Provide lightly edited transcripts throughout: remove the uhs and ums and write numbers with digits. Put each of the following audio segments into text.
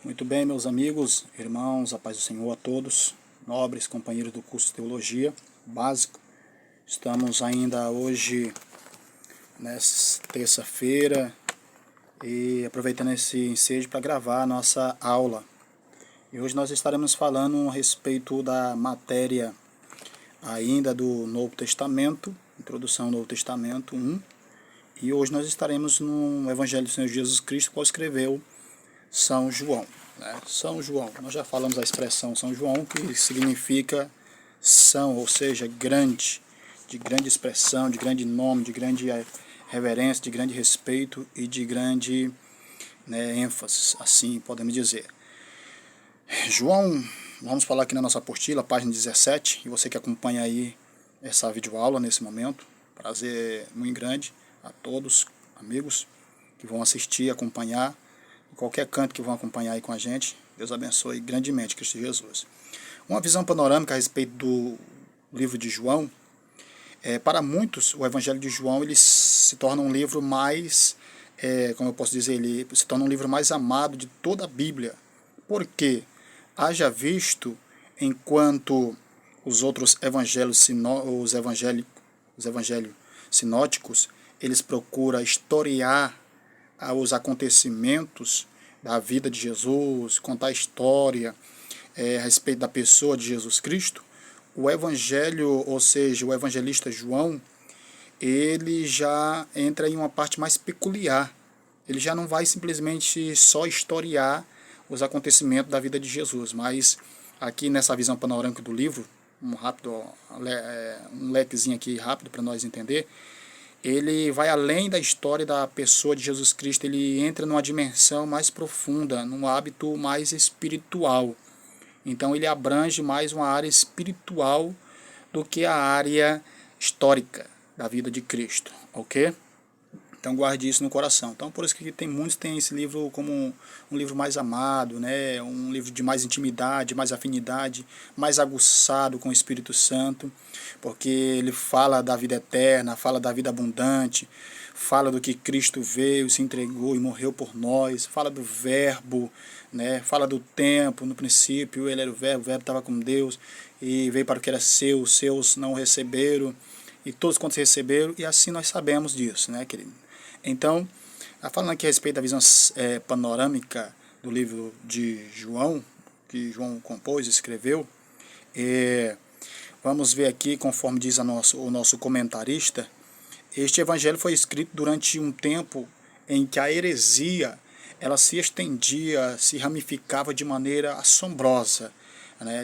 Muito bem, meus amigos, irmãos, a paz do Senhor a todos, nobres companheiros do curso de Teologia Básico. Estamos ainda hoje, nessa terça-feira, e aproveitando esse ensejo para gravar a nossa aula. E hoje nós estaremos falando a respeito da matéria ainda do Novo Testamento, Introdução ao Novo Testamento 1. E hoje nós estaremos no Evangelho do Senhor Jesus Cristo, qual escreveu São João. São João, nós já falamos a expressão São João, que significa são, ou seja, grande, de grande expressão, de grande nome, de grande reverência, de grande respeito e de grande ênfase, assim podemos dizer. João, vamos falar aqui na nossa apostila, página 17, e você que acompanha aí essa videoaula nesse momento, prazer muito grande a todos, amigos, que vão assistir, acompanhar, qualquer canto que vão acompanhar aí com a gente. Deus abençoe grandemente, Cristo Jesus. Uma visão panorâmica a respeito do livro de João. Para muitos, o Evangelho de João ele se torna um livro mais, como eu posso dizer, ele se torna um livro mais amado de toda a Bíblia. Por quê? Haja visto, enquanto os outros evangelhos, os evangelhos sinóticos, eles procuram historiar os acontecimentos da vida de Jesus, contar a história a respeito da pessoa de Jesus Cristo, o Evangelho, ou seja, o evangelista João, ele já entra em uma parte mais peculiar. Ele já não vai simplesmente só historiar os acontecimentos da vida de Jesus, mas aqui nessa visão panorâmica do livro, um lequezinho aqui rápido para nós entender, ele vai além da história da pessoa de Jesus Cristo, ele entra numa dimensão mais profunda, num hábito mais espiritual. Então ele abrange mais uma área espiritual do que a área histórica da vida de Cristo, ok? Então guarde isso no coração. Então por isso que muitos têm esse livro como um livro mais amado, um livro de mais intimidade, mais afinidade, mais aguçado com o Espírito Santo, porque ele fala da vida eterna, fala da vida abundante, fala do que Cristo veio, se entregou e morreu por nós, fala do verbo, fala do tempo, no princípio ele era o verbo estava com Deus e veio para o que era seu, os seus não o receberam, e todos quantos receberam, e assim nós sabemos disso, querido? Então, falando aqui a respeito da visão panorâmica do livro de João, que João compôs e escreveu, vamos ver aqui, conforme diz o nosso comentarista, este evangelho foi escrito durante um tempo em que a heresia ela se estendia, se ramificava de maneira assombrosa,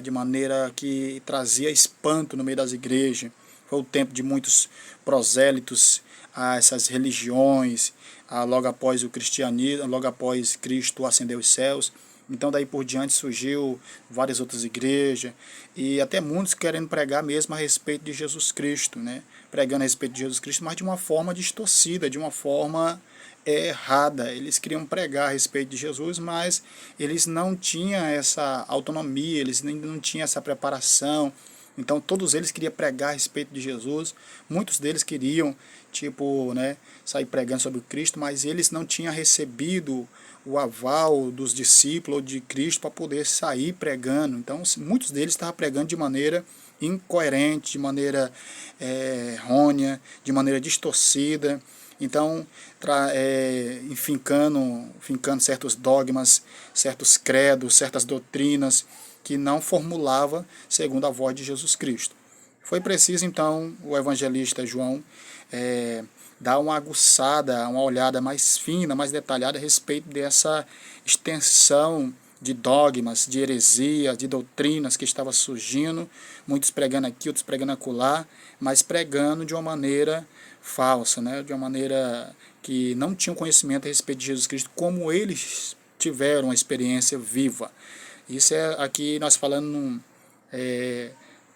de maneira que trazia espanto no meio das igrejas. Foi o tempo de muitos prosélitos a essas religiões, logo após o cristianismo, logo após Cristo ascendeu os céus. Então daí por diante surgiu várias outras igrejas e até muitos querendo pregar mesmo a respeito de Jesus Cristo, pregando a respeito de Jesus Cristo, mas de uma forma distorcida, de uma forma errada. Eles queriam pregar a respeito de Jesus, mas eles não tinham essa autonomia, eles não tinham essa preparação. Então todos eles queriam pregar a respeito de Jesus, muitos deles queriam sair pregando sobre Cristo, mas eles não tinham recebido o aval dos discípulos ou de Cristo para poder sair pregando. Então muitos deles estavam pregando de maneira incoerente, de maneira errônea, de maneira distorcida. Então, fincando certos dogmas, certos credos, certas doutrinas que não formulava segundo a voz de Jesus Cristo. Foi preciso, então, o evangelista João dar uma aguçada, uma olhada mais fina, mais detalhada a respeito dessa extensão de dogmas, de heresias, de doutrinas que estava surgindo, muitos pregando aqui, outros pregando acolá, mas pregando de uma maneira falsa, de uma maneira que não tinham conhecimento a respeito de Jesus Cristo, como eles tiveram uma experiência viva. Isso aqui nós falando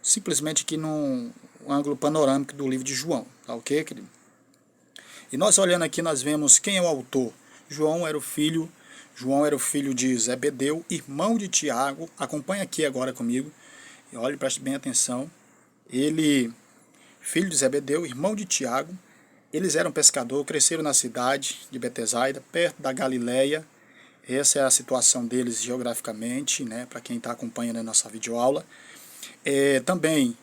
simplesmente aqui num ângulo panorâmico do livro de João, tá ok, querido? E nós olhando aqui, nós vemos quem é o autor. João era o filho de Zebedeu, irmão de Tiago. Acompanha aqui agora comigo, e olhe, preste bem atenção. Ele, filho de Zebedeu, irmão de Tiago, eles eram pescadores, cresceram na cidade de Betsaida, perto da Galileia, Essa é a situação deles geograficamente, né, para quem está acompanhando a nossa videoaula. Também,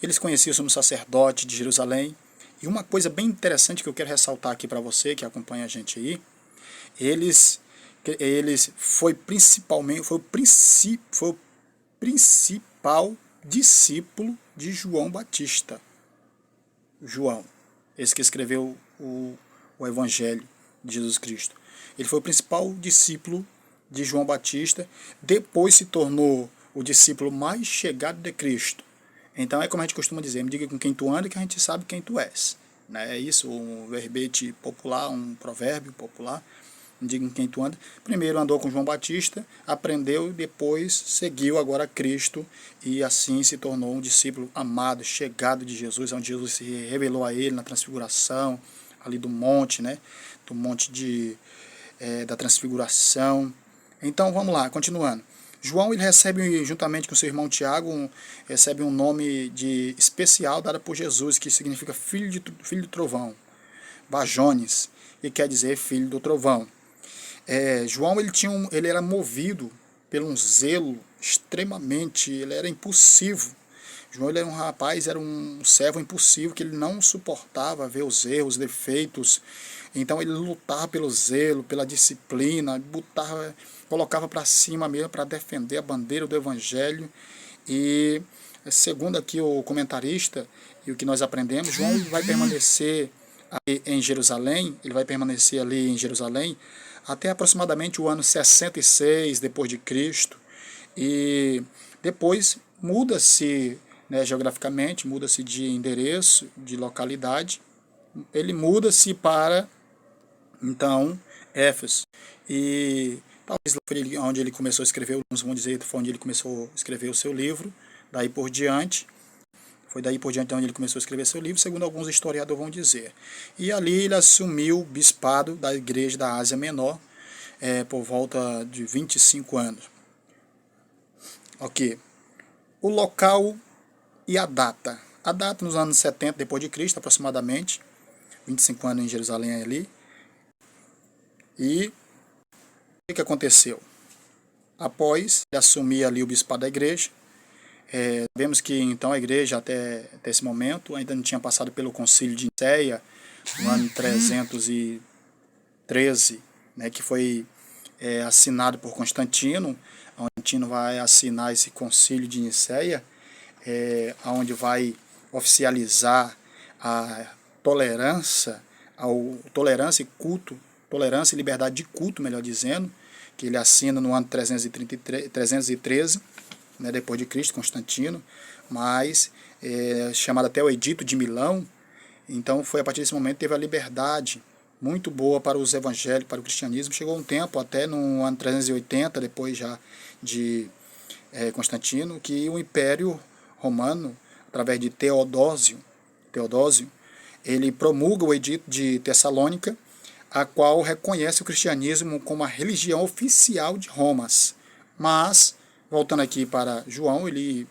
eles conheciam o sumo sacerdote de Jerusalém. E uma coisa bem interessante que eu quero ressaltar aqui para você, que acompanha a gente aí, eles foi o principal discípulo de João Batista. João, esse que escreveu o Evangelho de Jesus Cristo. Ele foi o principal discípulo de João Batista, depois se tornou o discípulo mais chegado de Cristo. Então é como a gente costuma dizer, me diga com quem tu anda que a gente sabe quem tu és. É isso, um verbete popular, um provérbio popular, me diga com quem tu anda. Primeiro andou com João Batista, aprendeu, depois seguiu agora Cristo e assim se tornou um discípulo amado, chegado de Jesus, onde Jesus se revelou a ele na transfiguração, ali do monte, né? Do monte da transfiguração. Então vamos lá, continuando. João ele recebe, juntamente com seu irmão Tiago, recebe um nome especial dado por Jesus, que significa filho do trovão, Bajones, que quer dizer filho do trovão. João ele era movido por um zelo extremamente, ele era impulsivo. João ele era um rapaz, era um servo impulsivo, que ele não suportava ver os erros, os defeitos. Então ele lutava pelo zelo, pela disciplina, colocava para cima mesmo para defender a bandeira do Evangelho. E segundo aqui o comentarista e o que nós aprendemos, João vai permanecer em Jerusalém, ele vai permanecer ali em Jerusalém até aproximadamente o ano 66 depois de Cristo. E depois muda-se, né, geograficamente, muda-se de endereço, de localidade. Ele muda-se para, então, Éfeso. E talvez foi onde ele começou a escrever, uns vão dizer, foi onde ele começou a escrever o seu livro. Daí por diante, foi daí por diante onde ele começou a escrever seu livro, segundo alguns historiadores vão dizer. E ali ele assumiu o bispado da igreja da Ásia Menor, por volta de 25 anos. Ok. O local e a data. A data nos anos 70 depois de Cristo, aproximadamente. 25 anos em Jerusalém ali. E o que aconteceu? Após ele assumir ali o bispado da igreja, vemos que então a igreja até esse momento ainda não tinha passado pelo concílio de Nicéia, no ano 313, né, que foi assinado por Constantino. Constantino vai assinar esse concílio de Nicéia, onde vai oficializar a tolerância e liberdade de culto, melhor dizendo, que ele assina no ano 313, né, depois de Cristo, Constantino, mas chamado até o Edito de Milão. Então foi a partir desse momento que teve a liberdade muito boa para os evangélicos, para o cristianismo. Chegou um tempo, até no ano 380, depois já de Constantino, que o Império Romano, através de Teodósio, ele promulga o Edito de Tessalônica, a qual reconhece o cristianismo como a religião oficial de Roma. Mas, voltando aqui para João, ele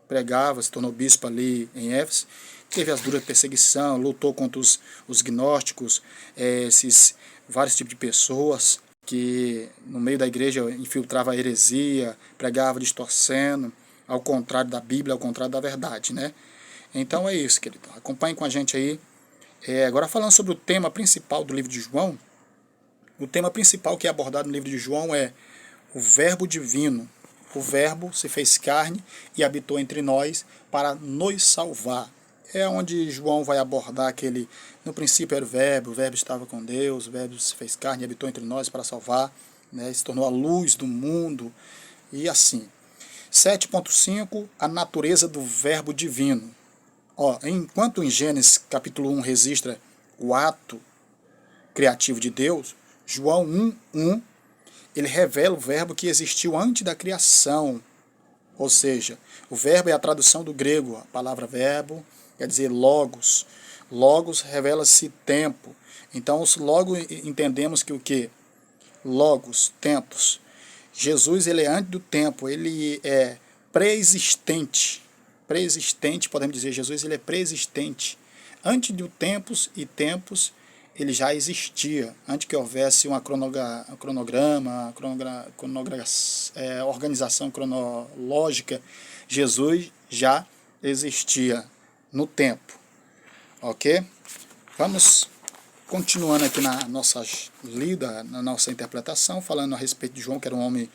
pregava, se tornou bispo ali em Éfeso, teve as duras perseguições, lutou contra os gnósticos, esses vários tipos de pessoas que no meio da igreja infiltrava a heresia, pregava distorcendo, ao contrário da Bíblia, ao contrário da verdade, né? Então é isso, querido. Acompanhe com a gente aí. Agora falando sobre o tema principal do livro de João, o tema principal que é abordado no livro de João é o Verbo divino. O Verbo se fez carne e habitou entre nós para nos salvar. É onde João vai abordar aquele, no princípio era o Verbo estava com Deus, o Verbo se fez carne e habitou entre nós para salvar, né, se tornou a luz do mundo, e assim. 7.5, a natureza do Verbo divino. Enquanto em Gênesis capítulo 1 registra o ato criativo de Deus, João 1.1, ele revela o verbo que existiu antes da criação. Ou seja, o verbo é a tradução do grego, a palavra verbo quer dizer logos. Logos revela-se tempo. Então, logo entendemos que o que? Logos, tempos. Jesus, ele é antes do tempo, ele é pré-existente. Pré-existente, podemos dizer, Jesus ele é pré-existente. Antes de tempos e tempos, ele já existia, antes que houvesse uma organização cronológica. Jesus já existia no tempo, ok? Vamos continuando aqui na nossa lida, na nossa interpretação, falando a respeito de João, que era um homem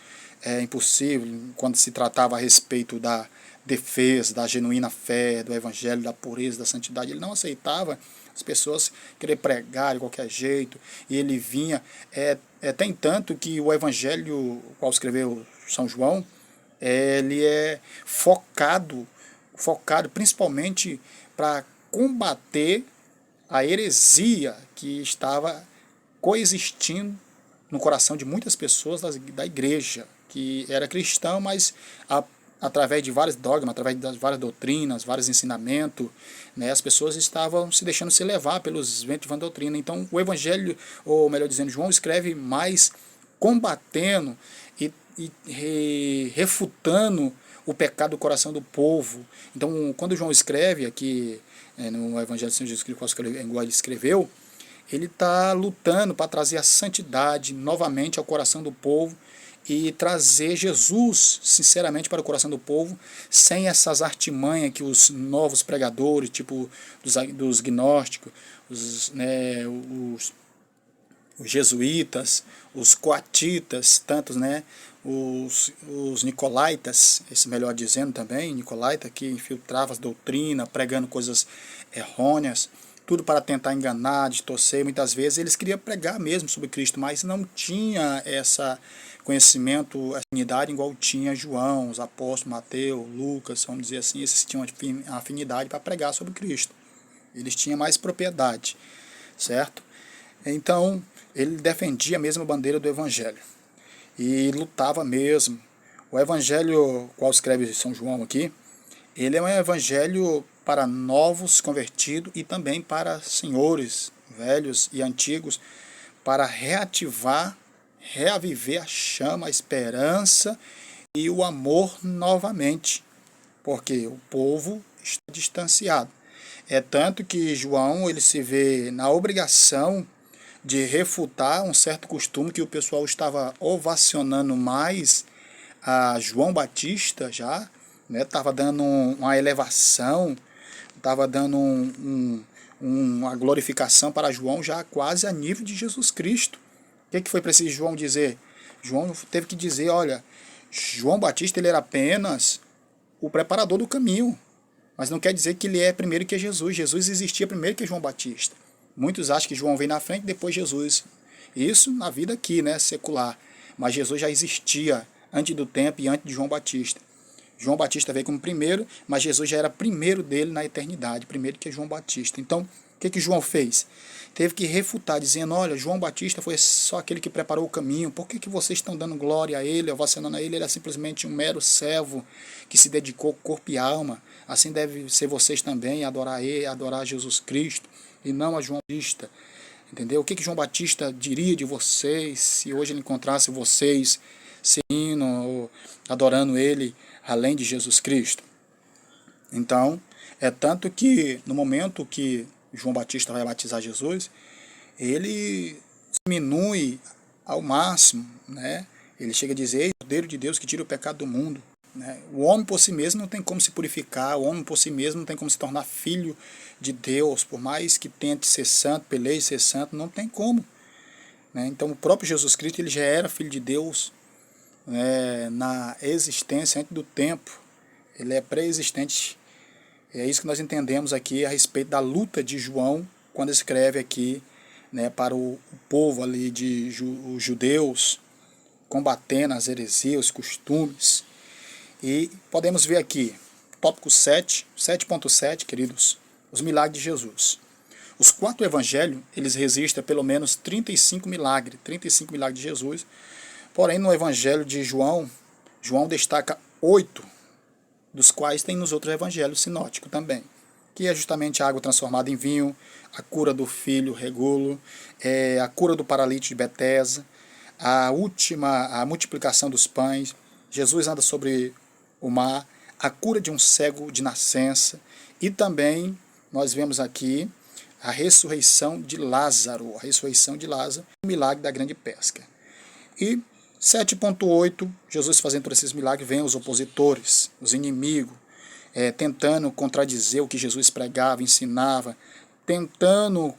impossível, quando se tratava a respeito da defesa, da genuína fé, do evangelho, da pureza, da santidade. Ele não aceitava as pessoas querer pregar de qualquer jeito, e ele vinha, tem tanto que o evangelho, o qual escreveu São João, ele é focado principalmente para combater a heresia que estava coexistindo no coração de muitas pessoas da igreja, que era cristão, mas através de vários dogmas, através das várias doutrinas, vários ensinamentos, né, as pessoas estavam se deixando se levar pelos ventos de vã doutrina. Então o evangelho, ou melhor dizendo, João escreve mais combatendo e refutando o pecado do coração do povo. Então, quando João escreve aqui no Evangelho de São Jesus Cristo, igual ele escreveu, ele está lutando para trazer a santidade novamente ao coração do povo e trazer Jesus, sinceramente, para o coração do povo, sem essas artimanhas que os novos pregadores, tipo dos gnósticos, os jesuítas, os coatitas, tantos, né, os nicolaítas, esse melhor dizendo também, nicolaita, que infiltrava as doutrinas, pregando coisas errôneas, tudo para tentar enganar, distorcer. Muitas vezes eles queriam pregar mesmo sobre Cristo, mas não tinha essa conhecimento, essa afinidade igual tinha João, os apóstolos, Mateus, Lucas, vamos dizer assim, esses tinham afinidade para pregar sobre Cristo. Eles tinham mais propriedade, certo? Então, ele defendia a mesma bandeira do Evangelho e lutava mesmo. O Evangelho, qual escreve São João aqui, ele é um evangelho para novos convertidos e também para senhores velhos e antigos, para reativar, reaviver a chama, a esperança e o amor novamente, porque o povo está distanciado. É tanto que João ele se vê na obrigação de refutar um certo costume que o pessoal estava ovacionando mais a João Batista já, né, estava dando uma elevação, estava dando uma glorificação para João já quase a nível de Jesus Cristo. O que foi preciso João dizer? João teve que dizer, olha, João Batista ele era apenas o preparador do caminho, mas não quer dizer que ele é primeiro que Jesus. Jesus existia primeiro que João Batista. Muitos acham que João veio na frente e depois Jesus. Isso na vida aqui, né, secular. Mas Jesus já existia antes do tempo e antes de João Batista. João Batista veio como primeiro, mas Jesus já era primeiro dele na eternidade, primeiro que João Batista. Então, o que João fez? Teve que refutar, dizendo, olha, João Batista foi só aquele que preparou o caminho, por que vocês estão dando glória a ele, ovacionando a ele? Ele é simplesmente um mero servo que se dedicou corpo e alma. Assim deve ser vocês também, adorar ele, adorar Jesus Cristo, e não a João Batista. Entendeu? O que João Batista diria de vocês se hoje ele encontrasse vocês seguindo ou adorando ele além de Jesus Cristo? Então, é tanto que no momento que João Batista vai batizar Jesus, ele diminui ao máximo, né? Ele chega a dizer, "Ei, o Cordeiro de Deus que tira o pecado do mundo." Né? O homem por si mesmo não tem como se purificar, o homem por si mesmo não tem como se tornar filho de Deus, por mais que tente ser santo, peleje ser santo, não tem como. Né? Então o próprio Jesus Cristo ele já era filho de Deus, né, na existência antes do tempo, ele é pré-existente. É isso que nós entendemos aqui a respeito da luta de João, quando escreve aqui, né, para o povo ali de os judeus, combatendo as heresias, os costumes. E podemos ver aqui, tópico 7.7, queridos, os milagres de Jesus. Os 4 evangelhos, eles registram pelo menos 35 milagres de Jesus. Porém, no evangelho de João, João destaca 8, dos quais tem nos outros evangelhos sinóticos também, que é justamente a água transformada em vinho, a cura do filho regulo, a cura do paralítico de Betesda, a multiplicação dos pães, Jesus anda sobre o mar, a cura de um cego de nascença, e também nós vemos aqui a ressurreição de Lázaro, o milagre da grande pesca. E 7.8, Jesus fazendo todos esses milagres, vem os opositores, os inimigos, tentando contradizer o que Jesus pregava, ensinava, tentando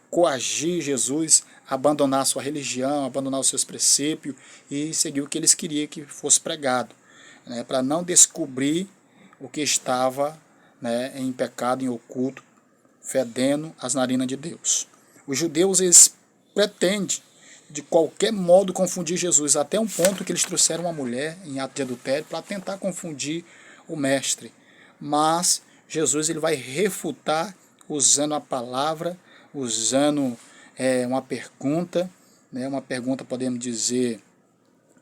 coagir Jesus a abandonar a sua religião, abandonar os seus princípios e seguir o que eles queriam que fosse pregado, né, para não descobrir o que estava, né, em pecado, em oculto, fedendo as narinas de Deus. Os judeus, eles pretendem de qualquer modo confundir Jesus, até um ponto que eles trouxeram uma mulher em ato de adultério para tentar confundir o mestre. Mas Jesus, ele vai refutar usando a palavra, usando uma pergunta, né, uma pergunta, podemos dizer,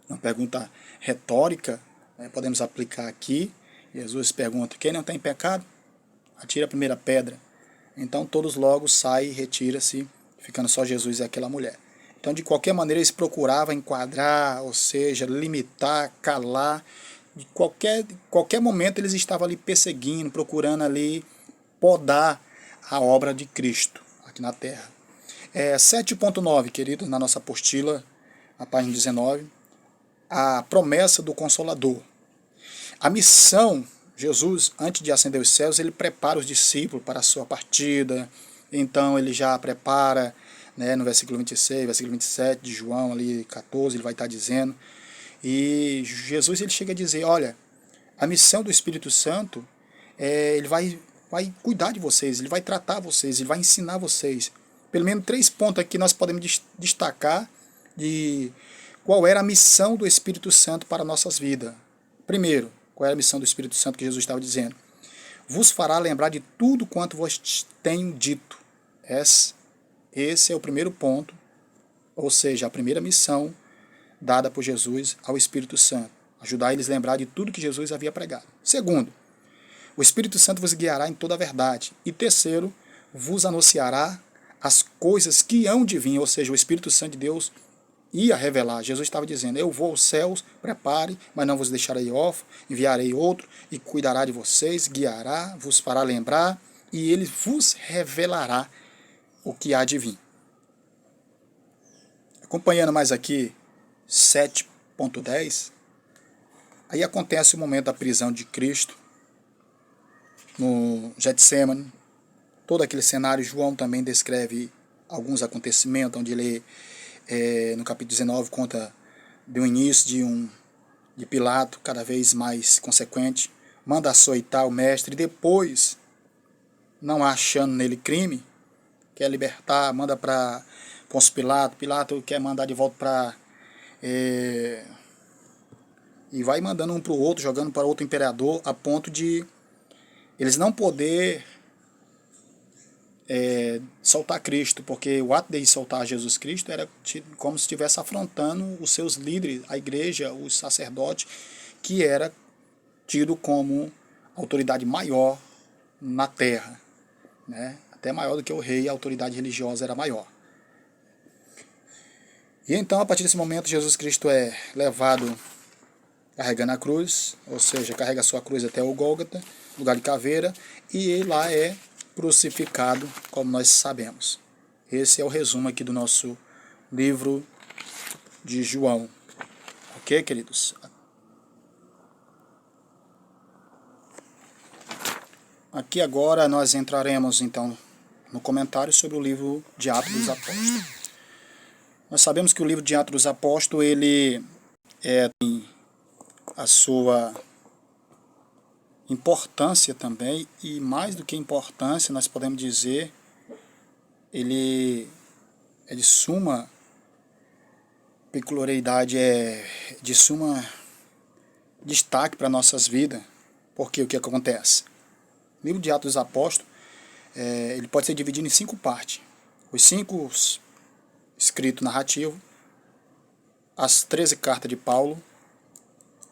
uma pergunta retórica, né, podemos aplicar aqui. Jesus pergunta: quem não tem pecado, atira a primeira pedra. Então todos logo saem e retira-se, ficando só Jesus e aquela mulher. Então, de qualquer maneira, eles procuravam enquadrar, ou seja, limitar, calar. De qualquer momento eles estavam ali perseguindo, procurando ali podar a obra de Cristo aqui na terra. 7.9, queridos, na nossa apostila, na página 19, a promessa do Consolador. A missão, Jesus, antes de ascender os céus, ele prepara os discípulos para a sua partida. Então ele já prepara, né, no versículo 26, versículo 27 de João, ali 14, ele vai estar dizendo. E Jesus, ele chega a dizer: olha, a missão do Espírito Santo, ele vai cuidar de vocês, ele vai tratar vocês, ele vai ensinar vocês. Pelo menos 3 pontos aqui nós podemos destacar de qual era a missão do Espírito Santo para nossas vidas. Primeiro, qual era a missão do Espírito Santo que Jesus estava dizendo? Vos fará lembrar de tudo quanto vos tenho dito. Esse é o primeiro ponto, ou seja, a primeira missão dada por Jesus ao Espírito Santo. Ajudar eles a lembrar de tudo que Jesus havia pregado. Segundo, o Espírito Santo vos guiará em toda a verdade. E terceiro, vos anunciará as coisas que hão de vir, ou seja, o Espírito Santo de Deus ia revelar. Jesus estava dizendo: eu vou aos céus, prepare, mas não vos deixarei órfão, enviarei outro, e cuidará de vocês, guiará, vos fará lembrar, e ele vos revelará o que há de vir. Acompanhando mais aqui, 7.10, aí acontece o momento da prisão de Cristo, no Getsêmani. Todo aquele cenário, João também descreve alguns acontecimentos, onde ele, no capítulo 19, conta do início de Pilato, cada vez mais consequente, manda açoitar o mestre, e depois, não achando nele crime, quer libertar, manda para Pôncio Pilato. Pilato quer mandar de volta para... e vai mandando um para o outro, jogando para outro imperador, a ponto de eles não poder soltar Cristo, porque o ato de soltar Jesus Cristo era como se estivesse afrontando os seus líderes, a igreja, os sacerdotes, que era tido como autoridade maior na terra, né? Até maior do que o rei, a autoridade religiosa era maior. E então, a partir desse momento, Jesus Cristo é levado carregando a cruz, ou seja, carrega a sua cruz até o Gólgota, lugar de caveira, e ele lá é crucificado, como nós sabemos. Esse é o resumo aqui do nosso livro de João. Ok, queridos? Aqui agora nós entraremos, então, no comentário sobre o livro de Atos dos Apóstolos. Nós sabemos que o livro de Atos dos Apóstolos, ele tem a sua importância também, e mais do que importância, nós podemos dizer, ele é de suma peculiaridade, de suma destaque para nossas vidas, porque o que acontece? O livro de Atos dos Apóstolos, ele pode ser dividido em 5 partes. Os 5 escritos narrativos, as 13 cartas de Paulo,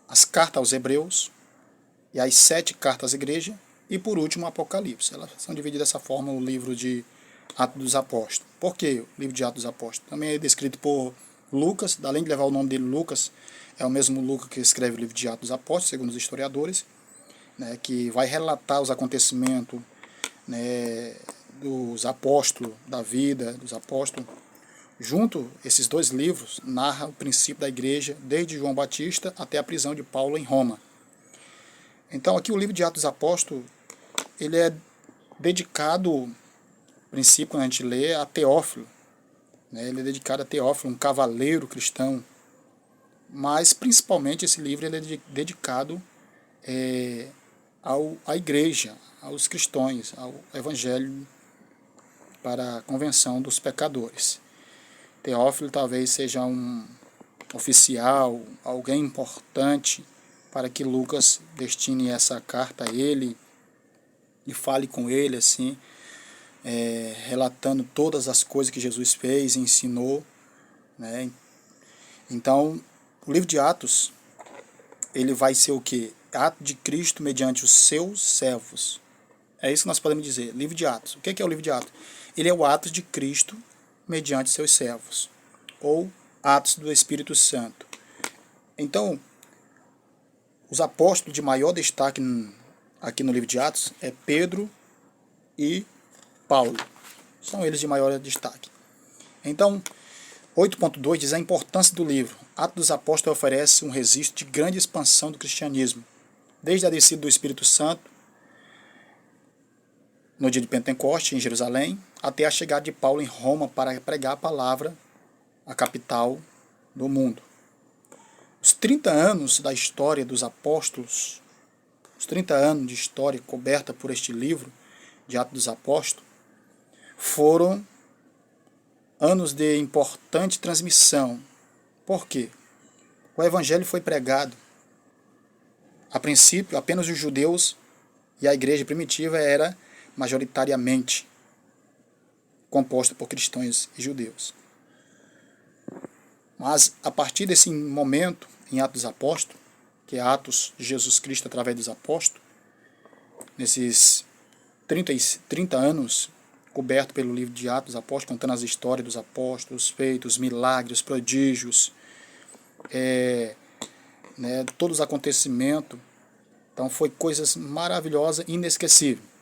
as cartas aos Hebreus, e as 7 cartas à igreja, e por último o Apocalipse. Elas são divididas dessa forma, o livro de Atos dos Apóstolos. Por que o livro de Atos dos Apóstolos? Também é descrito por Lucas, além de levar o nome dele, Lucas, é o mesmo Lucas que escreve o livro de Atos dos Apóstolos, segundo os historiadores, né, que vai relatar os acontecimentos, né, dos apóstolos, da vida dos apóstolos. Junto, esses dois livros narram o princípio da igreja, desde João Batista até a prisão de Paulo em Roma. Então aqui o livro de Atos dos Apóstolos, ele é dedicado, no princípio, quando a gente lê, a Teófilo. Né? Ele é dedicado a Teófilo, um cavaleiro cristão. Mas, principalmente, esse livro ele é dedicado à igreja, aos cristãos, ao evangelho para a convenção dos pecadores. Teófilo talvez seja um oficial, alguém importante para que Lucas destine essa carta a ele e fale com ele, assim, relatando todas as coisas que Jesus fez e ensinou. Né? Então, o livro de Atos, ele vai ser o quê? Ato de Cristo mediante os seus servos. É isso que nós podemos dizer, livro de Atos. O que é o livro de Atos? Ele é o ato de Cristo mediante seus servos, ou atos do Espírito Santo. Então, os apóstolos de maior destaque aqui no livro de Atos é Pedro e Paulo. São eles de maior destaque. Então, 8.2 diz a importância do livro. Atos dos Apóstolos oferece um registro de grande expansão do cristianismo, desde a descida do Espírito Santo, no dia de Pentecostes, em Jerusalém, até a chegada de Paulo em Roma para pregar a palavra, a capital do mundo. Os 30 anos da história dos apóstolos, os 30 anos de história coberta por este livro de Atos dos Apóstolos, foram anos de importante transmissão. Por quê? O evangelho foi pregado. A princípio, apenas os judeus, e a igreja primitiva era majoritariamente composta por cristãos e judeus. Mas, a partir desse momento, em Atos dos Apóstolos, que é Atos de Jesus Cristo através dos apóstolos, nesses 30 anos coberto pelo livro de Atos dos Apóstolos, contando as histórias dos apóstolos, feitos, milagres, prodígios, todos os acontecimentos. Então foi coisas maravilhosas e inesquecíveis.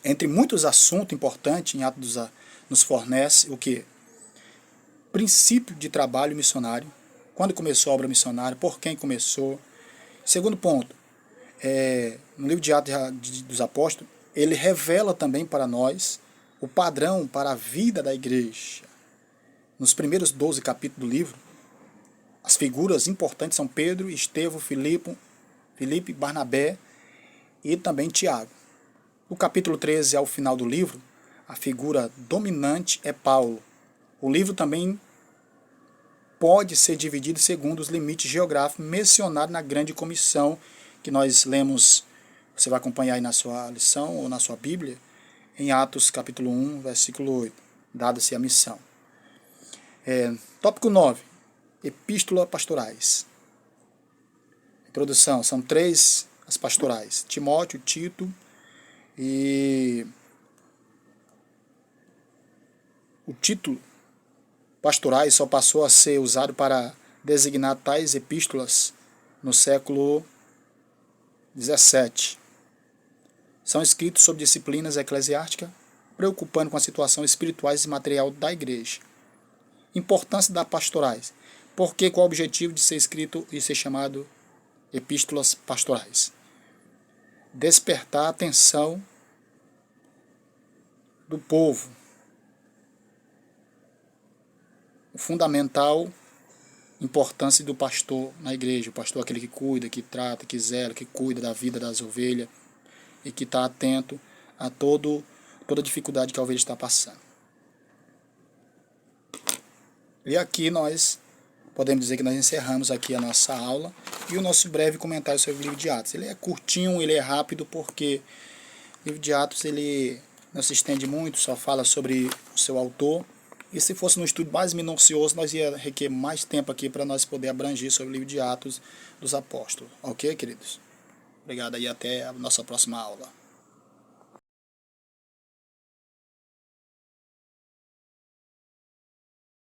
Entre muitos assuntos importantes, em Atos nos fornece o que? Princípio de trabalho missionário. Quando começou a obra missionária, por quem começou. Segundo ponto, no livro de Atos dos Apóstolos, ele revela também para nós o padrão para a vida da igreja. Nos primeiros 12 capítulos do livro, as figuras importantes são Pedro, Estevão, Filipe, Barnabé e também Tiago. No capítulo 13, ao final do livro, a figura dominante é Paulo. O livro também pode ser dividido segundo os limites geográficos mencionados na grande comissão que nós lemos, você vai acompanhar aí na sua lição ou na sua Bíblia, em Atos capítulo 1, versículo 8, dada-se a missão. Tópico 9, Epístola Pastorais. Introdução, são 3 as pastorais, Timóteo, Tito e o título pastorais só passou a ser usado para designar tais epístolas no século XVII. São escritos sobre disciplinas eclesiásticas, preocupando com a situação espiritual e material da igreja. Importância das pastorais. Por que, qual o objetivo de ser escrito e ser chamado epístolas pastorais? Despertar a atenção do povo. O fundamental importância do pastor na igreja. O pastor é aquele que cuida, que trata, que zela, que cuida da vida das ovelhas e que está atento a toda dificuldade que a ovelha está passando. E aqui nós podemos dizer que nós encerramos aqui a nossa aula e o nosso breve comentário sobre o livro de Atos. Ele é curtinho, ele é rápido, porque o livro de Atos ele não se estende muito, só fala sobre o seu autor. E se fosse um estudo mais minucioso, nós ia requerer mais tempo aqui para nós poder abranger sobre o livro de Atos dos Apóstolos. Ok, queridos? Obrigado e até a nossa próxima aula.